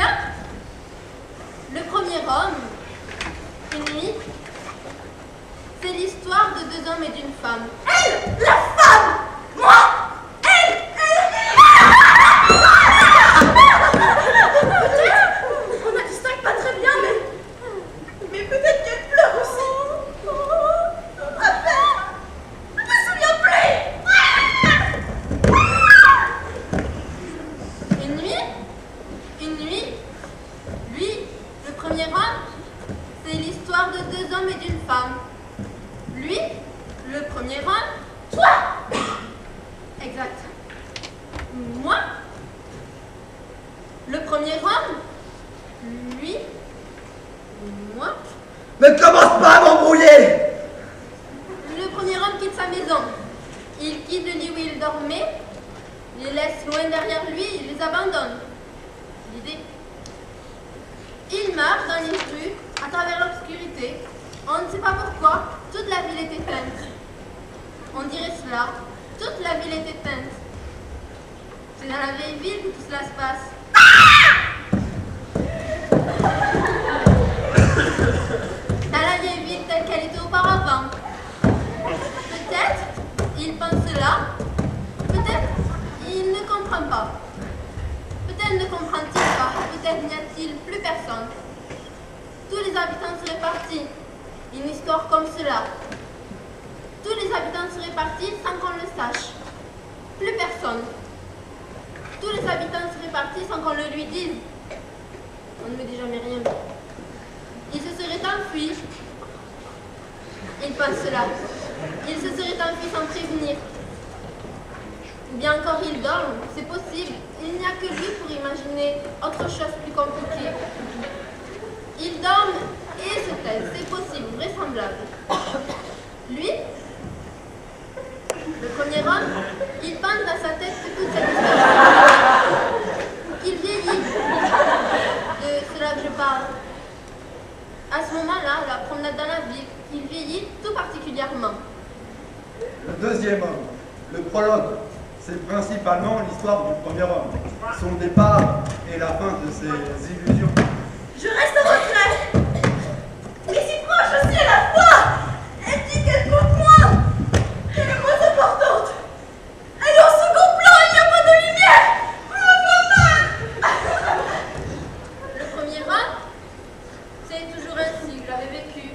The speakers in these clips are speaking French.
Bien. Le premier homme, une nuit, c'est l'histoire de deux hommes et d'une femme. Elle, la femme, moi, elle. Peut-être, on ne distingue pas très bien, mais peut-être qu'elle pleure aussi. À peine, je me souviens plus. Une nuit, lui, le premier homme, c'est l'histoire de deux hommes et d'une femme. Lui, le premier homme, Toi, exact. Moi, le premier homme, lui, moi, Ne commence pas à m'embrouiller! le premier homme quitte sa maison. Il quitte le lit où il dormait, les laisse loin derrière lui, il les abandonne. L'idée. Il marche dans les rues, à travers l'obscurité. On ne sait pas pourquoi, toute la ville est éteinte. On dirait cela, toute la ville est éteinte. C'est dans la vieille ville que tout cela se passe. Dans la vieille ville telle qu'elle était auparavant. Peut-être il pense cela, peut-être il ne comprend pas. Peut-être ne comprend-il pas, peut-être n'y a-t-il plus personne. Tous les habitants seraient partis. Une histoire comme cela. Tous les habitants seraient partis sans qu'on le sache. Plus personne. Tous les habitants seraient partis sans qu'on le lui dise. On ne me dit jamais rien. Il se serait enfui. Il pense cela. Il se serait enfui sans prévenir. Ou bien encore il dort, c'est possible. Il n'y a que lui pour imaginer autre chose plus compliquée. Il dorme et se taise, c'est possible, vraisemblable. Lui, le premier homme, il pense dans sa tête que toute cette histoire qu'il vieillit. De cela que je parle. À ce moment-là, la promenade dans la ville, il vieillit tout particulièrement. Le deuxième homme, le prologue, c'est principalement l'histoire du premier homme, son départ et la fin de ses illusions. je reste en retrait. Mais si proche aussi à la fois. Elle dit qu'elle compte moi. Elle est moins importante. Elle est au second plan, il n'y a pas de lumière. Je me vois mal. Le premier homme, c'est toujours ainsi que je l'avais vécu.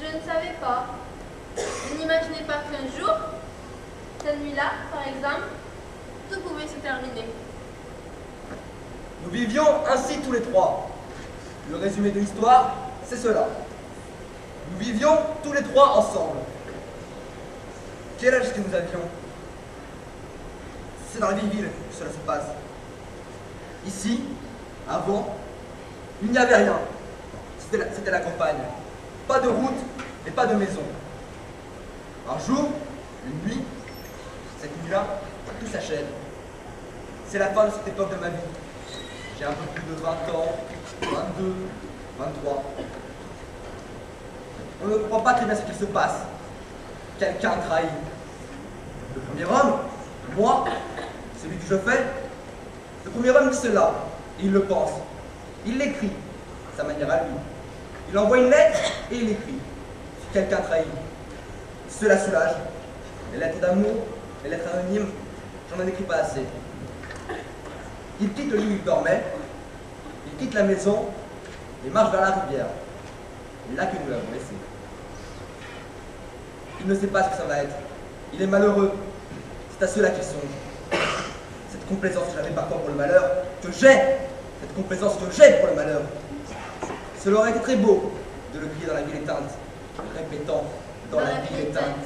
Je ne savais pas. Je n'imaginais pas qu'un jour, cette nuit-là, par exemple, tout pouvait se terminer. Nous vivions ainsi tous les trois. Le résumé de l'histoire, c'est cela. Nous vivions tous les trois ensemble. Quel âge est-ce que nous avions? C'est dans la vieille ville que cela se passe. Ici, avant, il n'y avait rien. C'était la campagne. Pas de route et pas de maison. Un jour, une nuit, cette nuit-là, tout s'achève. C'est la fin de cette époque de ma vie. J'ai un peu plus de 20 ans, 22, 23. On ne comprend pas très bien ce qu'il se passe. Quelqu'un trahit. Le premier homme, moi, celui que je fais, le premier homme dit cela, et il le pense. Il l'écrit, à sa manière à lui. Il envoie une lettre et il écrit. Quelqu'un trahit. Cela soulage. Les lettres d'amour, les lettres anonymes, j'en ai écrit pas assez. Il quitte le lit où il dormait, il quitte la maison et marche vers la rivière. Là que nous l'avons laissé. Il ne sait pas ce que ça va être. Il est malheureux. C'est à cela qu'il songe. Cette complaisance que j'avais parfois pour le malheur, que j'ai, cette complaisance que j'ai pour le malheur. Cela aurait été très beau de le crier dans la ville éteinte, répétant dans la ville éteinte.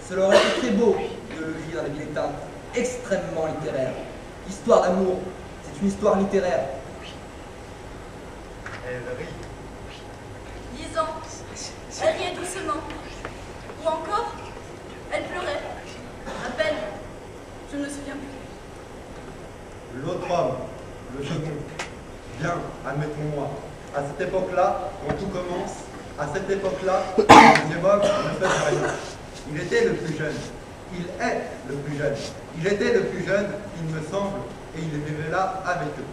Cela aurait été très beau de le crier dans la ville éteinte, extrêmement littéraire. Histoire d'amour, c'est une histoire littéraire. Elle rit. Disons, elle riait doucement. Ou encore, elle pleurait. À peine. Je ne me souviens plus. L'autre homme, le second. Bien, admettons-moi. À cette époque-là, quand tout commence, à cette époque-là, le deuxième homme ne fait rien. Il était le plus jeune. Il est le plus jeune. Il était le plus jeune, il me semble, et il vivait là avec eux.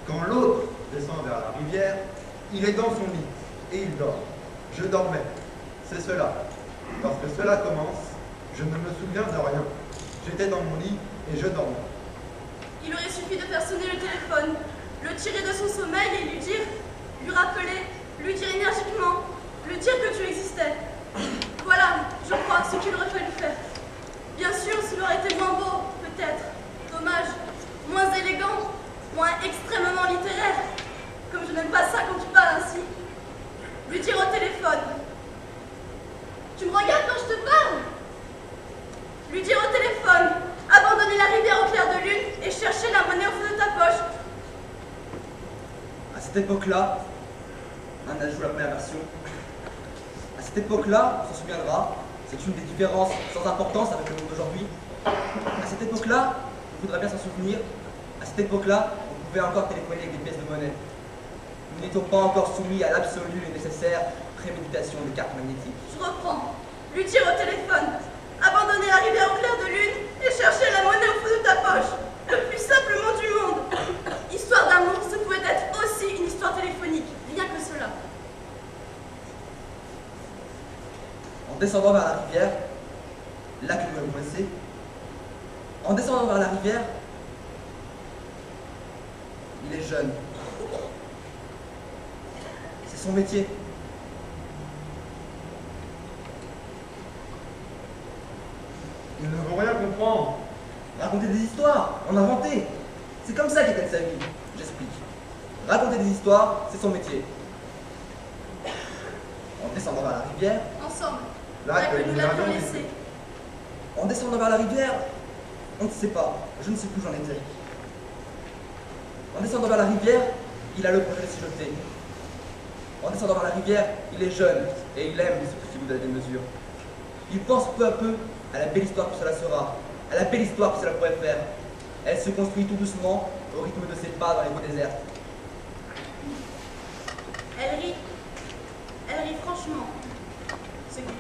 Quand l'autre descend vers la rivière, il est dans son lit et il dort. Je dormais. C'est cela. Lorsque cela commence, je ne me souviens de rien. J'étais dans mon lit et je dormais. Il aurait suffi de faire sonner le téléphone, le tirer de son sommeil et lui rappeler, lui dire énergiquement, lui dire que tu existais. Voilà, je crois, ce qu'il aurait fallu faire. Bien sûr, cela aurait été moins beau, peut-être. Dommage. Moins élégant, moins extrêmement littéraire. Comme je n'aime pas ça quand tu parles ainsi. Lui dire au téléphone. Tu me regardes quand je te parle? Lui dire au téléphone. Abandonner la rivière au clair de lune et chercher la monnaie au fond de ta poche. À cette époque-là, un ajout la première version. À cette époque-là, on s'en souviendra, c'est une des différences sans importance avec le monde d'aujourd'hui. À cette époque-là, il faudra bien s'en souvenir, à cette époque-là, on pouvait encore téléphoner avec des pièces de monnaie. Nous n'étions pas encore soumis à l'absolue et nécessaire préméditation des cartes magnétiques. Je reprends. Lui dire au téléphone. Abandonner la rivière au clair de lune et chercher la monnaie au fond de ta poche. Le plus simplement du monde. Histoire d'amour, ce pouvait être aussi une histoire téléphonique. Rien que cela. En descendant vers la rivière, là que nous avons laissé, en descendant vers la rivière, il est jeune. C'est son métier. Ils ne vont rien comprendre. Raconter des histoires, en inventer. C'est comme ça qu'il gagne sa vie. J'explique. Raconter des histoires, c'est son métier. En descendant vers la rivière, Ensemble. Là Là que que nous nous l'avions l'avions laissé. en descendant vers la rivière, on ne sait pas. Je ne sais plus où j'en étais. En descendant vers la rivière, il a le projet de s'y jeter. En descendant vers la rivière, il est jeune et il aime ce petit bout de la démesure. Il pense peu à peu à la belle histoire que cela sera, à la belle histoire que cela pourrait faire. Elle se construit tout doucement au rythme de ses pas dans les voies désertes. Elle rit. Elle rit franchement. C'est tout.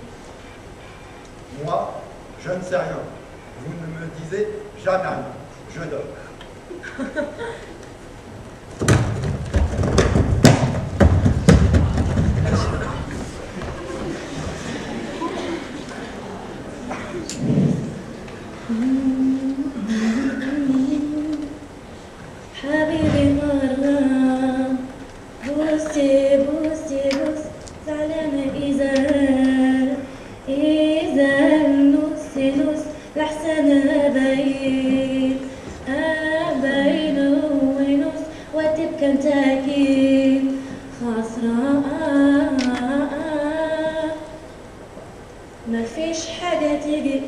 Moi, je ne sais rien. Vous ne me disiez jamais rien. Je dors. حبيبي مرة بوسي بوسي بوس زعلانة إذا نص لحسن أبين ونص وتبقى انت أكيد خسران ما فيش حاجة تيجي